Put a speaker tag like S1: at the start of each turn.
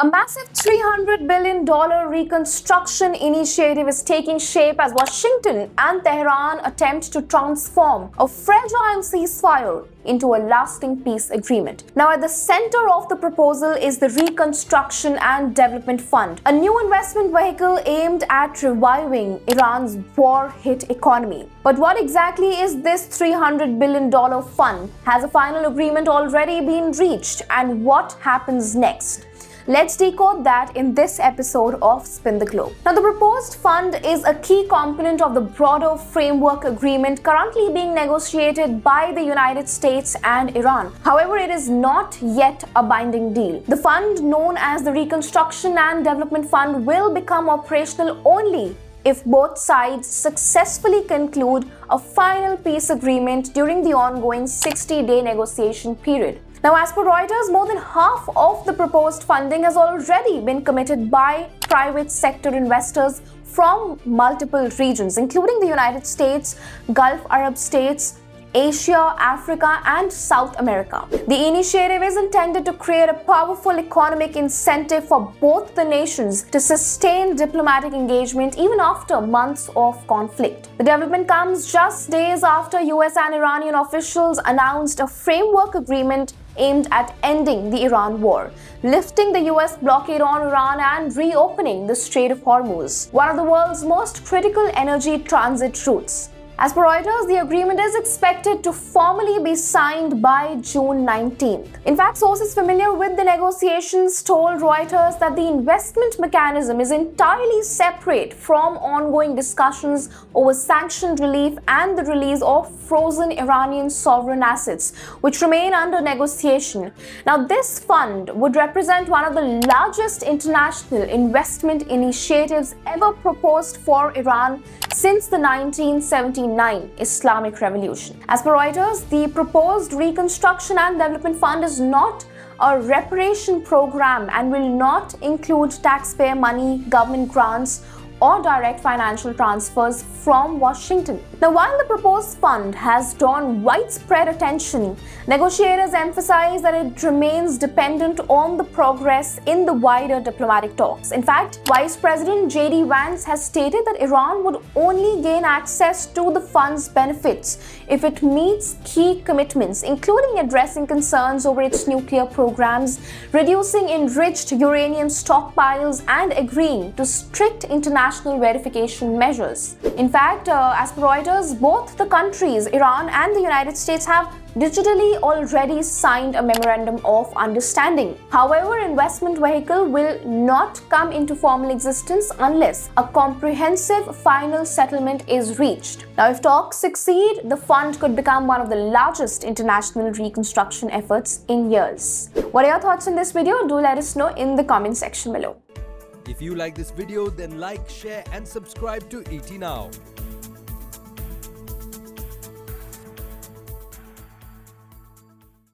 S1: A massive $300 billion reconstruction initiative is taking shape as Washington and Tehran attempt to transform a fragile ceasefire into a lasting peace agreement. Now, at the center of the proposal is the Reconstruction and Development Fund, a new investment vehicle aimed at reviving Iran's war-hit economy. But what exactly is this $300 billion fund? Has a final agreement already been reached? And what happens next? Let's decode that in this episode of Spin the Globe. Now, the proposed fund is a key component of the broader framework agreement currently being negotiated by the United States and Iran. However, it is not yet a binding deal. The fund, known as the Reconstruction and Development Fund, will become operational only if both sides successfully conclude a final peace agreement during the ongoing 60-day negotiation period. Now, as per Reuters, more than half of the proposed funding has already been committed by private sector investors from multiple regions, including the United States, Gulf Arab states, Asia, Africa, and South America. The initiative is intended to create a powerful economic incentive for both the nations to sustain diplomatic engagement even after months of conflict. The development comes just days after US and Iranian officials announced a framework agreement aimed at ending the Iran war, lifting the US blockade on Iran and reopening the Strait of Hormuz, one of the world's most critical energy transit routes. As per Reuters, the agreement is expected to formally be signed by June 19th. In fact, sources familiar with the negotiations told Reuters that the investment mechanism is entirely separate from ongoing discussions over sanctioned relief and the release of frozen Iranian sovereign assets, which remain under negotiation. Now, this fund would represent one of the largest international investment initiatives ever proposed for Iran since the 1979 Islamic Revolution. As per Reuters, the proposed Reconstruction and Development Fund is not a reparation program and will not include taxpayer money, government grants, or direct financial transfers from Washington. Now, while the proposed fund has drawn widespread attention, negotiators emphasize that it remains dependent on the progress in the wider diplomatic talks. In fact, Vice President J.D. Vance has stated that Iran would only gain access to the fund's benefits if it meets key commitments, including addressing concerns over its nuclear programs, reducing enriched uranium stockpiles, and agreeing to strict international verification measures. In fact, as per Reuters, both the countries, Iran and the United States, have digitally already signed a memorandum of understanding. However, investment vehicle will not come into formal existence unless a comprehensive final settlement is reached. Now, if talks succeed, the fund could become one of the largest international reconstruction efforts in years. What are your thoughts on this video? Do let us know in the comment section below.
S2: If you like this video, then like, share and subscribe to ET Now.